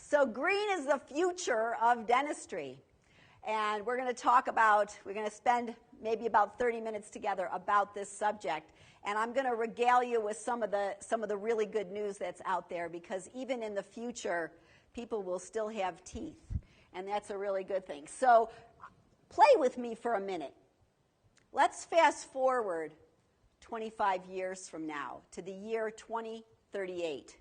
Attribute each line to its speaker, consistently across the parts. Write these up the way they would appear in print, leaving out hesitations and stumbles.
Speaker 1: So green is the future of dentistry. And we're going to spend maybe about 30 minutes together about this subject. And I'm going to regale you with some of the really good news that's out there, because even in the future, people will still have teeth. And that's a really good thing. So play with me for a minute. Let's fast forward 25 years from now to the year 2038.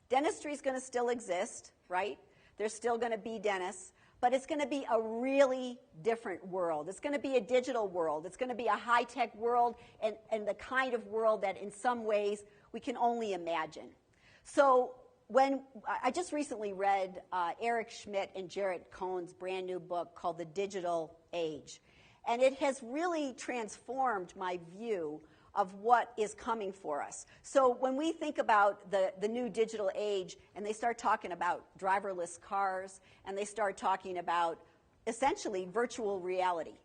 Speaker 1: Dentistry is going to still exist, right? There's still going to be dentists, but it's going to be a really different world. It's going to be a digital world. It's going to be a high-tech world, and the kind of world that in some ways we can only imagine. So when I just recently read Eric Schmidt and Jarrett Cohn's brand new book called The Digital Age, and it has really transformed my view of what is coming for us. So when we think about the new digital age, and they start talking about driverless cars, and they start talking about essentially virtual reality.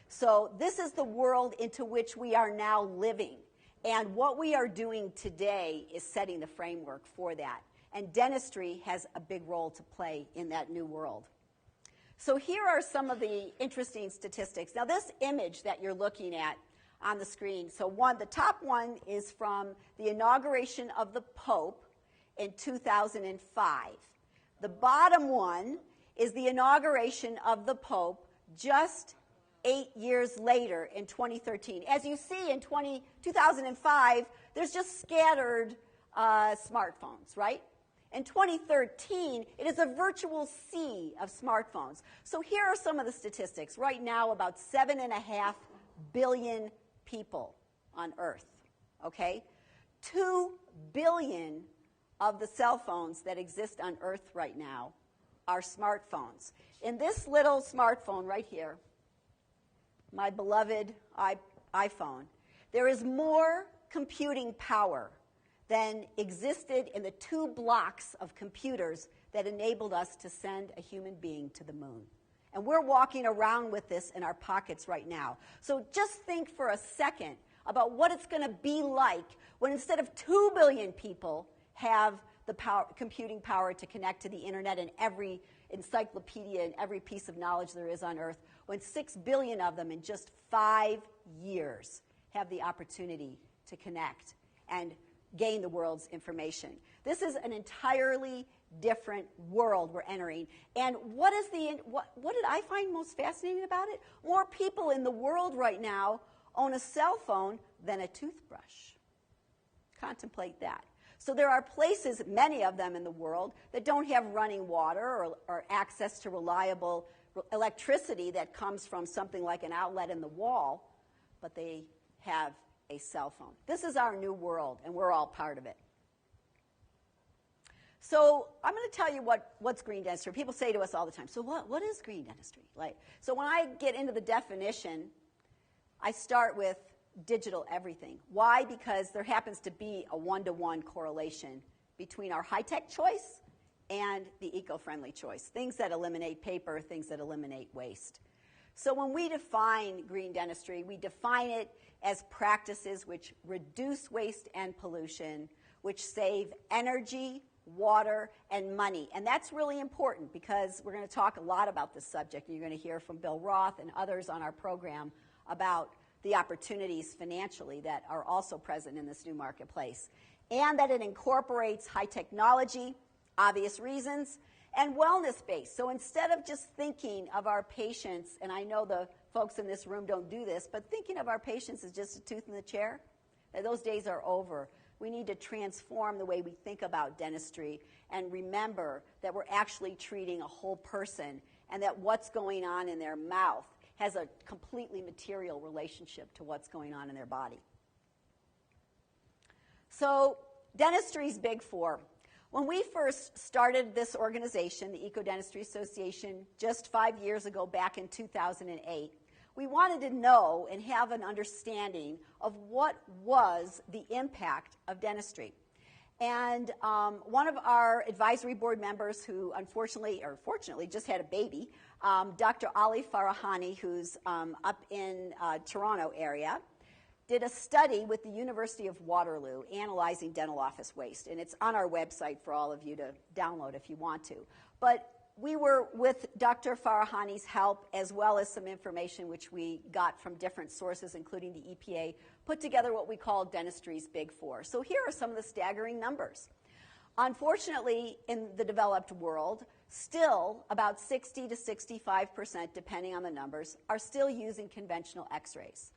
Speaker 1: So this is the world into which we are now living. And what we are doing today is setting the framework for that. And dentistry has a big role to play in that new world. So here are some of the interesting statistics. Now this image that you're looking at on the screen, so the top one is from the inauguration of the Pope in 2005. The bottom one is the inauguration of the Pope just 8 years later in 2013. As you see in 2005, there's just scattered smartphones, right? In 2013, it is a virtual sea of smartphones. So here are some of the statistics. Right now, about 7.5 billion people on Earth, okay? 2 billion of the cell phones that exist on Earth right now are smartphones. In this little smartphone right here, my beloved iPhone, there is more computing power than existed in the 2 blocks of computers that enabled us to send a human being to the moon. And we're walking around with this in our pockets right now. So just think for a second about what it's going to be like when instead of 2 billion people have the computing power to connect to the internet and every encyclopedia and every piece of knowledge there is on Earth, when 6 billion of them in just 5 years have the opportunity to connect and gain the world's information. This is an entirely different world we're entering. And what did I find most fascinating about it? More people in the world right now own a cell phone than a toothbrush. Contemplate that. So there are places, many of them in the world, that don't have running water or access to reliable electricity that comes from something like an outlet in the wall, but they have a cell phone. This is our new world, and we're all part of it. So I'm going to tell you what's green dentistry. People say to us all the time, so what is green dentistry? So when I get into the definition, I start with digital everything. Why? Because there happens to be a one-to-one correlation between our high-tech choice and the eco-friendly choice, things that eliminate paper, things that eliminate waste. So when we define green dentistry, we define it as practices which reduce waste and pollution, which save energy, water, and money. And that's really important because we're going to talk a lot about this subject. You're going to hear from Bill Roth and others on our program about the opportunities financially that are also present in this new marketplace. And that it incorporates high technology, obvious reasons, and wellness-based. So instead of just thinking of our patients, and I know the folks in this room don't do this, but thinking of our patients as just a tooth in the chair, those days are over. We need to transform the way we think about dentistry and remember that we're actually treating a whole person and that what's going on in their mouth has a completely material relationship to what's going on in their body. So dentistry's big four. When we first started this organization, the Eco-Dentistry Association, just 5 years ago, back in 2008, we wanted to know and have an understanding of what was the impact of dentistry. And one of our advisory board members who unfortunately, or fortunately, just had a baby, Dr. Ali Farahani, who's up in Toronto area, did a study with the University of Waterloo analyzing dental office waste. And it's on our website for all of you to download if you want to. But we were, with Dr. Farahani's help, as well as some information which we got from different sources, including the EPA, put together what we call dentistry's Big Four. So here are some of the staggering numbers. Unfortunately, in the developed world, still about 60 to 65%, depending on the numbers, are still using conventional x-rays.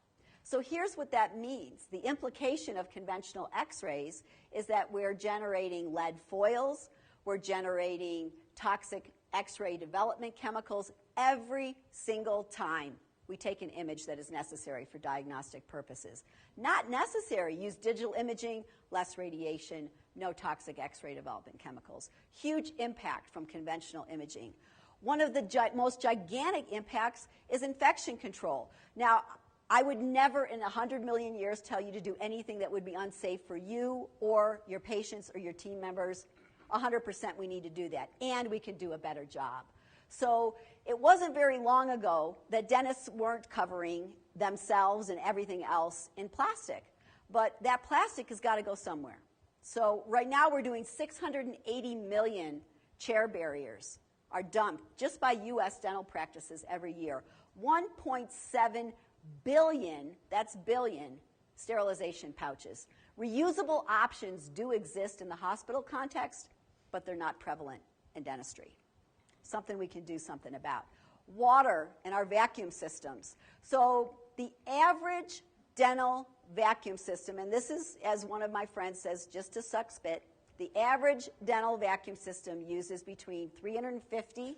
Speaker 1: So here's what that means. The implication of conventional x-rays is that we're generating lead foils, we're generating toxic x-ray development chemicals every single time we take an image that is necessary for diagnostic purposes. Not necessary. Use digital imaging, less radiation, no toxic x-ray development chemicals. Huge impact from conventional imaging. One of the most gigantic impacts is infection control. Now, I would never in 100 million years tell you to do anything that would be unsafe for you or your patients or your team members. 100% we need to do that, and we can do a better job. So it wasn't very long ago that dentists weren't covering themselves and everything else in plastic, but that plastic has got to go somewhere. So right now we're doing 680 million chair barriers are dumped just by U.S. dental practices every year. 1.7 billion, that's billion, sterilization pouches. Reusable options do exist in the hospital context, but they're not prevalent in dentistry. Something we can do something about. Water and our vacuum systems. So the average dental vacuum system, and this is, as one of my friends says, just to suck spit, the average dental vacuum system uses between 350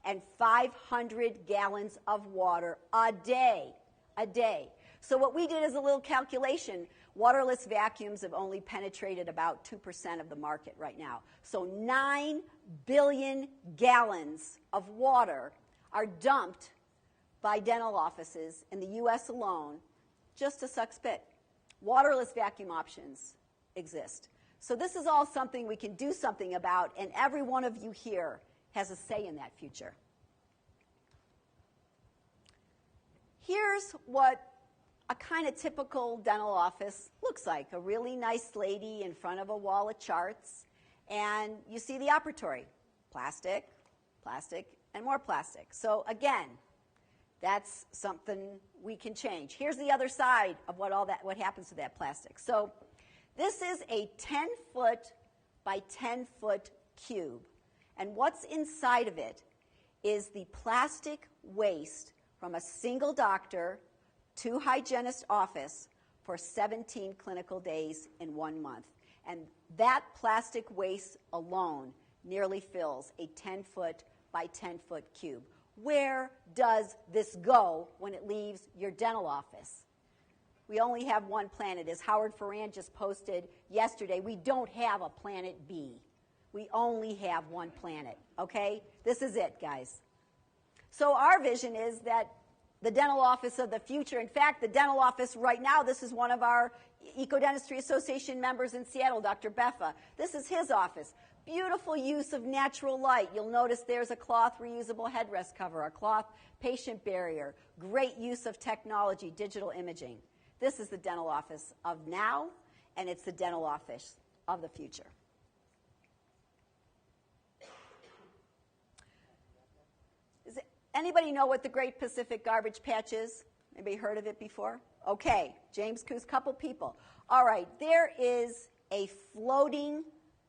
Speaker 1: and 500 gallons of water a day. A day. So what we did is a little calculation. Waterless vacuums have only penetrated about 2% of the market right now. So 9 billion gallons of water are dumped by dental offices in the U.S. alone just to suck spit. Waterless vacuum options exist. So this is all something we can do something about, and every one of you here has a say in that future. Here's what a kind of typical dental office looks like. A really nice lady in front of a wall of charts, and you see the operatory. Plastic, plastic, and more plastic. So again, that's something we can change. Here's the other side of what happens to that plastic. So this is a 10-foot by 10-foot cube, and what's inside of it is the plastic waste from a single doctor to hygienist office for 17 clinical days in 1 month. And that plastic waste alone nearly fills a 10-foot by 10-foot cube. Where does this go when it leaves your dental office? We only have one planet. As Howard Ferrand just posted yesterday, we don't have a planet B. We only have one planet, okay? This is it, guys. So our vision is that the dental office of the future, in fact, the dental office right now, this is one of our Eco-Dentistry Association members in Seattle, Dr. Beffa. This is his office. Beautiful use of natural light. You'll notice there's a cloth reusable headrest cover, a cloth patient barrier, great use of technology, digital imaging. This is the dental office of now, and it's the dental office of the future. Anybody know what the Great Pacific Garbage Patch is? Anybody heard of it before? Okay, James Coos, couple people. All right, there is a floating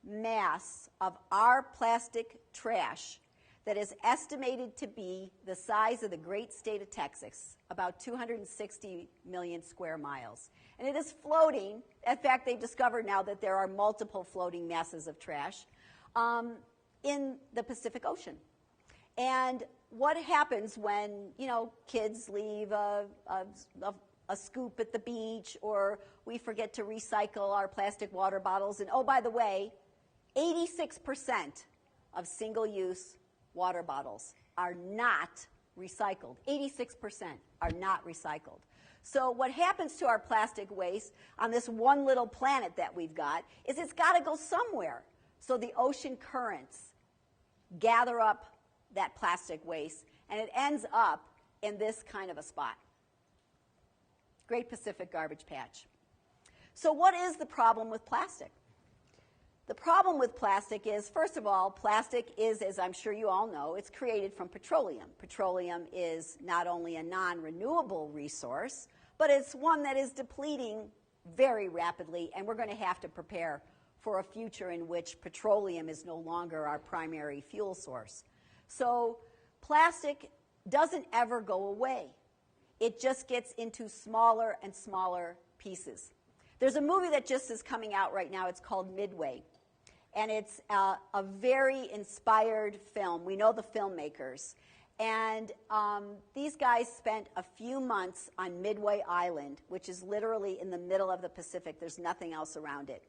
Speaker 1: mass of our plastic trash that is estimated to be the size of the great state of Texas, about 260 million square miles. And it is floating. In fact, they've discovered now that there are multiple floating masses of trash in the Pacific Ocean. And what happens when, kids leave a scoop at the beach, or we forget to recycle our plastic water bottles? And oh, by the way, 86% of single-use water bottles are not recycled. 86% are not recycled. So what happens to our plastic waste on this one little planet that we've got is it's got to go somewhere. So the ocean currents gather up that plastic waste, and it ends up in this kind of a spot. Great Pacific Garbage Patch. So what is the problem with plastic? The problem with plastic is, first of all, plastic is, as I'm sure you all know, it's created from petroleum. Petroleum is not only a non-renewable resource, but it's one that is depleting very rapidly, and we're going to have to prepare for a future in which petroleum is no longer our primary fuel source. So plastic doesn't ever go away. It just gets into smaller and smaller pieces. There's a movie that just is coming out right now. It's called Midway. And it's a very inspired film. We know the filmmakers. And these guys spent a few months on Midway Island, which is literally in the middle of the Pacific. There's nothing else around it.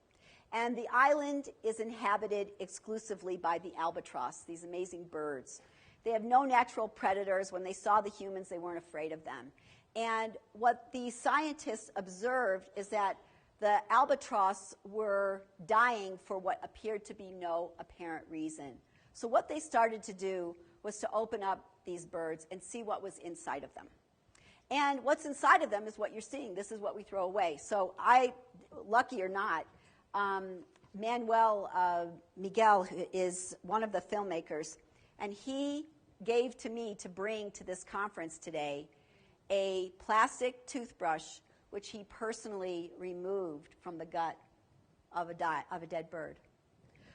Speaker 1: And the island is inhabited exclusively by the albatross, these amazing birds. They have no natural predators. When they saw the humans, they weren't afraid of them. And what the scientists observed is that the albatross were dying for what appeared to be no apparent reason. So what they started to do was to open up these birds and see what was inside of them. And what's inside of them is what you're seeing. This is what we throw away. So lucky or not, Miguel is one of the filmmakers, and he gave to me to bring to this conference today a plastic toothbrush which he personally removed from the gut of a dead bird.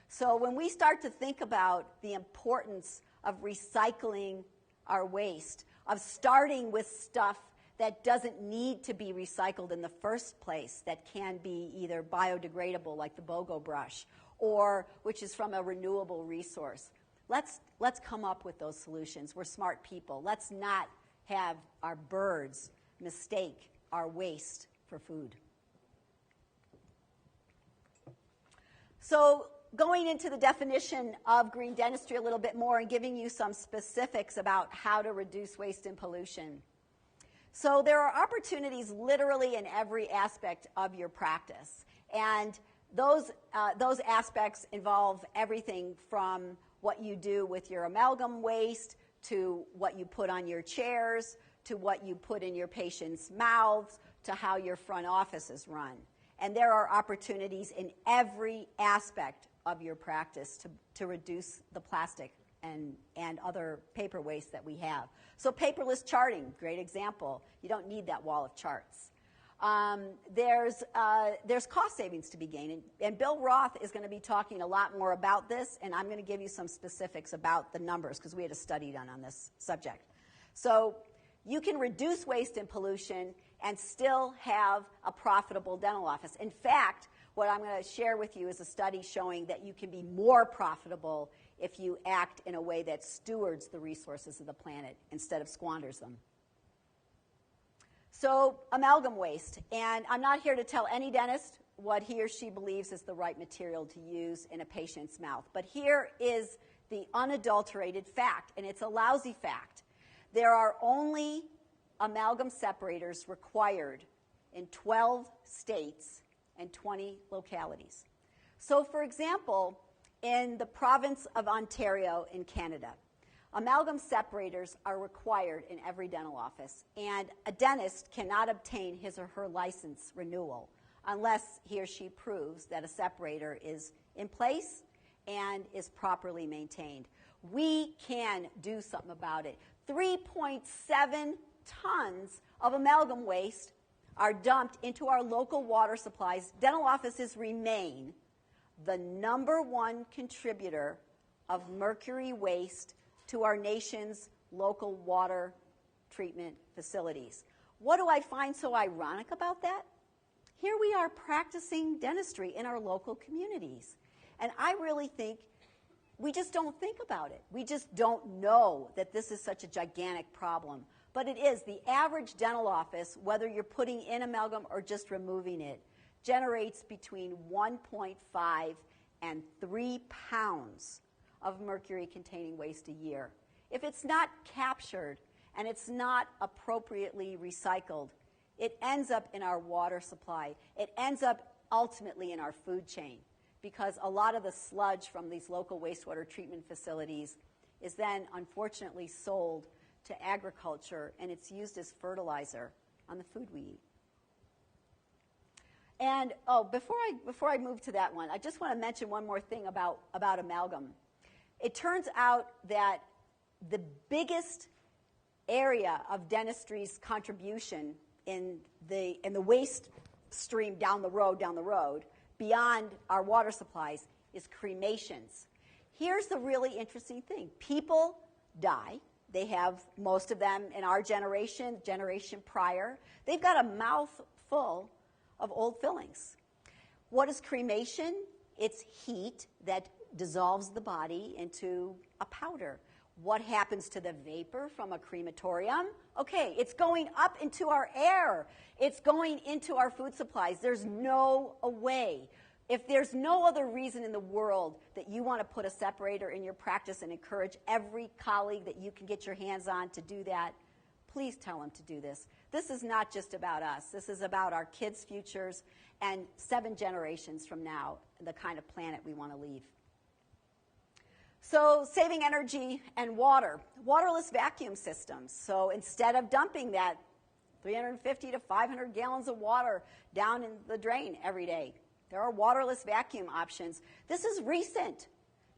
Speaker 1: So when we start to think about the importance of recycling our waste, of starting with stuff that doesn't need to be recycled in the first place, that can be either biodegradable, like the BOGO brush, or which is from a renewable resource, let's come up with those solutions. We're smart people. Let's not have our birds mistake our waste for food. So going into the definition of green dentistry a little bit more and giving you some specifics about how to reduce waste and pollution. So there are opportunities literally in every aspect of your practice. And those aspects involve everything from what you do with your amalgam waste, to what you put on your chairs, to what you put in your patients' mouths, to how your front office is run. And there are opportunities in every aspect of your practice to reduce the plastic and other paper waste that we have. So paperless charting, great example. You don't need that wall of charts. There's cost savings to be gained. And Bill Roth is going to be talking a lot more about this, and I'm going to give you some specifics about the numbers because we had a study done on this subject. So you can reduce waste and pollution and still have a profitable dental office. In fact, what I'm going to share with you is a study showing that you can be more profitable if you act in a way that stewards the resources of the planet instead of squanders them. So amalgam waste, and I'm not here to tell any dentist what he or she believes is the right material to use in a patient's mouth, but here is the unadulterated fact, and it's a lousy fact. There are only amalgam separators required in 12 states and 20 localities. So for example, in the province of Ontario in Canada, amalgam separators are required in every dental office, and a dentist cannot obtain his or her license renewal unless he or she proves that a separator is in place and is properly maintained. We can do something about it. 3.7 tons of amalgam waste are dumped into our local water supplies. Dental offices remain the #1 contributor of mercury waste to our nation's local water treatment facilities. What do I find so ironic about that? Here we are practicing dentistry in our local communities. And I really think we just don't think about it. We just don't know that this is such a gigantic problem. But it is. The average dental office, whether you're putting in amalgam or just removing it, generates between 1.5 and 3 pounds of mercury-containing waste a year. If it's not captured and it's not appropriately recycled, it ends up in our water supply. It ends up ultimately in our food chain, because a lot of the sludge from these local wastewater treatment facilities is then unfortunately sold to agriculture, and it's used as fertilizer on the food we eat. And before I move to that one, I just want to mention one more thing about amalgam. It turns out that the biggest area of dentistry's contribution in the waste stream down the road, beyond our water supplies, is cremations. Here's the really interesting thing. People die. They have, most of them in our generation prior, they've got a mouth full of old fillings. What is cremation? It's heat that dissolves the body into a powder. What happens to the vapor from a crematorium? Okay, it's going up into our air. It's going into our food supplies. There's no way. If there's no other reason in the world that you want to put a separator in your practice and encourage every colleague that you can get your hands on to do that, please tell them to do this. This is not just about us. This is about our kids' futures and 7 generations from now, the kind of planet we want to leave. So saving energy and water. Waterless vacuum systems. So instead of dumping that 350 to 500 gallons of water down in the drain every day, there are waterless vacuum options. This is recent.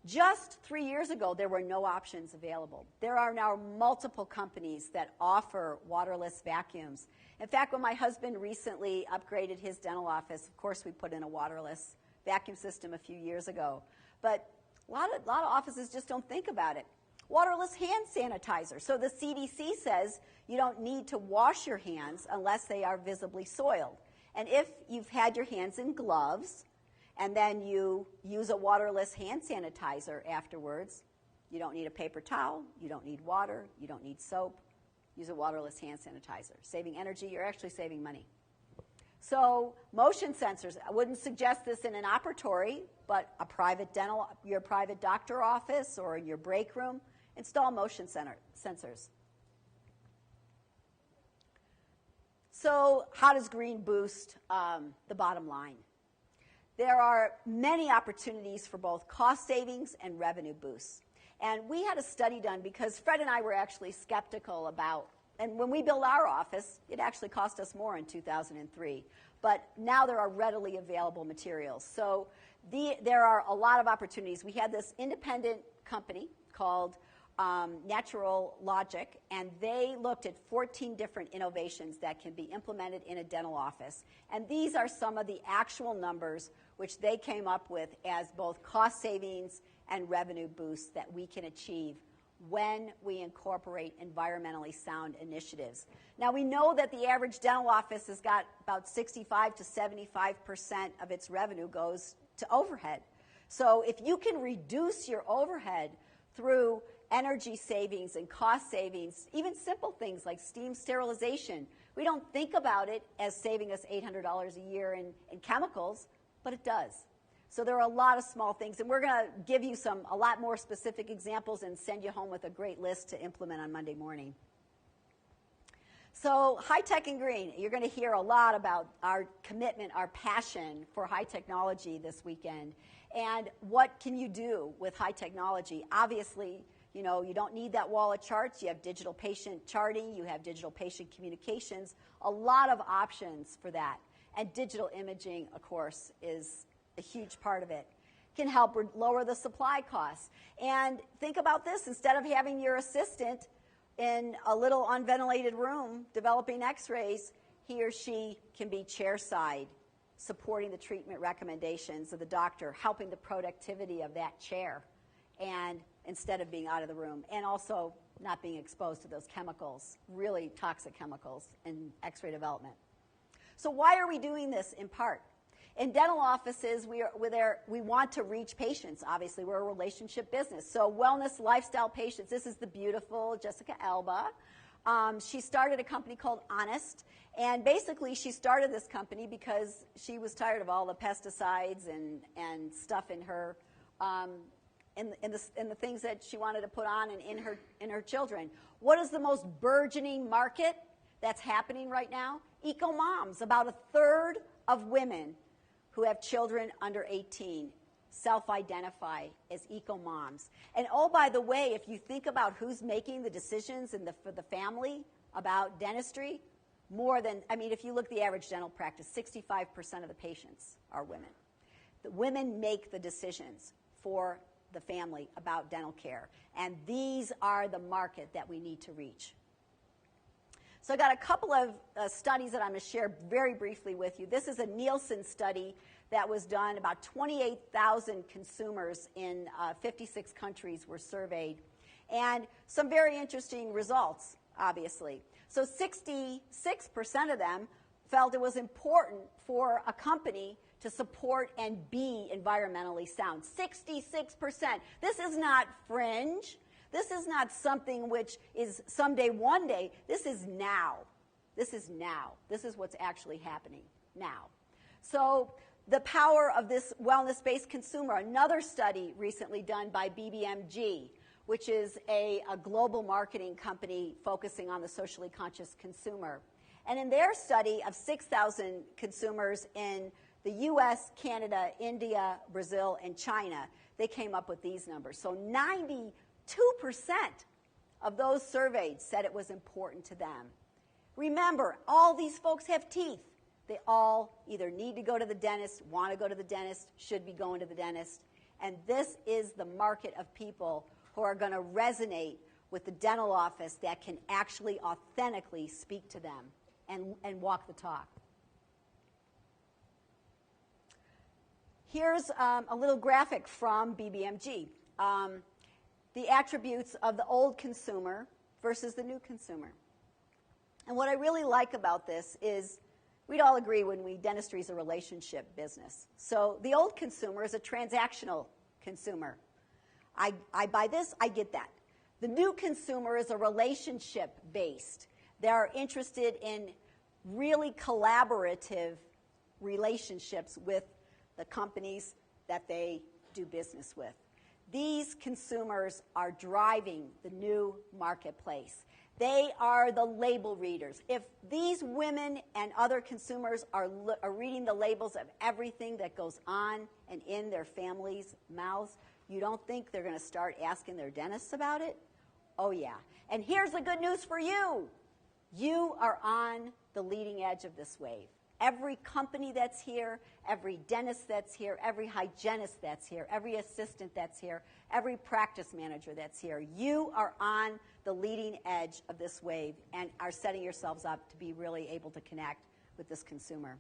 Speaker 1: Just 3 years ago, there were no options available. There are now multiple companies that offer waterless vacuums. In fact, when my husband recently upgraded his dental office, of course, we put in a waterless vacuum system a few years ago. But a lot of offices just don't think about it. Waterless hand sanitizer. So the CDC says you don't need to wash your hands unless they are visibly soiled. And if you've had your hands in gloves and then you use a waterless hand sanitizer afterwards, you don't need a paper towel, you don't need water, you don't need soap. Use a waterless hand sanitizer. Saving energy, you're actually saving money. So motion sensors, I wouldn't suggest this in an operatory, but your private doctor office or in your break room, install motion sensors. So how does green boost the bottom line? There are many opportunities for both cost savings and revenue boosts. And we had a study done because Fred and I were actually skeptical about, and when we built our office, it actually cost us more in 2003. But now there are readily available materials. So there are a lot of opportunities. We had this independent company called Natural Logic, and they looked at 14 different innovations that can be implemented in a dental office. And these are some of the actual numbers which they came up with as both cost savings and revenue boosts that we can achieve when we incorporate environmentally sound initiatives. Now, we know that the average dental office has got about 65 to 75% of its revenue goes to overhead. So if you can reduce your overhead through energy savings and cost savings, even simple things like steam sterilization, we don't think about it as saving us $800 a year in chemicals, but it does. So there are a lot of small things, and we're going to give you a lot more specific examples and send you home with a great list to implement on Monday morning. So high tech and green, you're going to hear a lot about our commitment, our passion for high technology this weekend. And what can you do with high technology? Obviously, you don't need that wall of charts. You have digital patient charting. You have digital patient communications. A lot of options for that. And digital imaging, of course, is a huge part of it. Can help lower the supply costs. And think about this. Instead of having your assistant in a little unventilated room developing x-rays, he or she can be chairside, supporting the treatment recommendations of the doctor, helping the productivity of that chair, and instead of being out of the room, and also not being exposed to those chemicals, really toxic chemicals in x-ray development. So why are we doing this in part? In dental offices, we want to reach patients. Obviously, we're a relationship business. So wellness, lifestyle patients. This is the beautiful Jessica Alba. She started a company called Honest. And basically, she started this company because she was tired of all the pesticides and stuff in her, in the things that she wanted to put on and in her children. What is the most burgeoning market that's happening right now? Eco-moms. About a third of women who have children under 18 self-identify as eco-moms. And oh, by the way, if you think about who's making the decisions for the family about dentistry, if you look at the average dental practice, 65% of the patients are women. The women make the decisions for the family about dental care, and these are the market that we need to reach. So I got a couple of studies that I'm going to share very briefly with you. This is a Nielsen study that was done. About 28,000 consumers in 56 countries were surveyed, and some very interesting results, obviously. So 66% of them felt it was important for a company to support and be environmentally sound. 66%. This is not fringe. This is not something which is someday, one day. This is now. This is now. This is what's actually happening now. So the power of this wellness-based consumer, another study recently done by BBMG, which is a global marketing company focusing on the socially conscious consumer. And in their study of 6,000 consumers in the U.S., Canada, India, Brazil, and China, they came up with these numbers. So 92% of those surveyed said it was important to them. Remember, all these folks have teeth. They all either need to go to the dentist, want to go to the dentist, should be going to the dentist. And this is the market of people who are going to resonate with the dental office that can actually authentically speak to them and walk the talk. Here's a little graphic from BBMG. The attributes of the old consumer versus the new consumer. And what I really like about this is we'd all agree dentistry is a relationship business. So the old consumer is a transactional consumer. I buy this, I get that. The new consumer is a relationship-based. They're interested in really collaborative relationships with the companies that they do business with. These consumers are driving the new marketplace. They are the label readers. If these women and other consumers are reading the labels of everything that goes on and in their families' mouths, you don't think they're going to start asking their dentists about it? Oh, yeah. And here's the good news for you. You are on the leading edge of this wave. Every company that's here, every dentist that's here, every hygienist that's here, every assistant that's here, every practice manager that's here, you are on the leading edge of this wave and are setting yourselves up to be really able to connect with this consumer.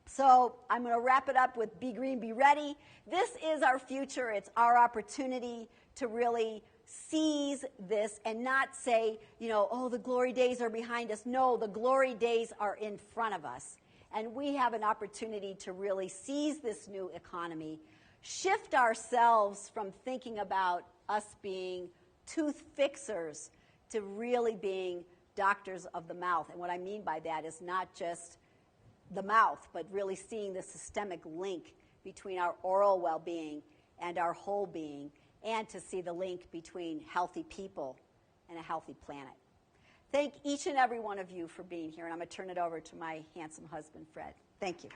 Speaker 1: So I'm going to wrap it up with Be Green, Be Ready. This is our future. It's our opportunity to really seize this and not say, oh, the glory days are behind us. No, the glory days are in front of us. And we have an opportunity to really seize this new economy, shift ourselves from thinking about us being tooth fixers to really being doctors of the mouth. And what I mean by that is not just the mouth, but really seeing the systemic link between our oral well-being and our whole being, and to see the link between healthy people and a healthy planet. Thank each and every one of you for being here, and I'm going to turn it over to my handsome husband, Fred. Thank you.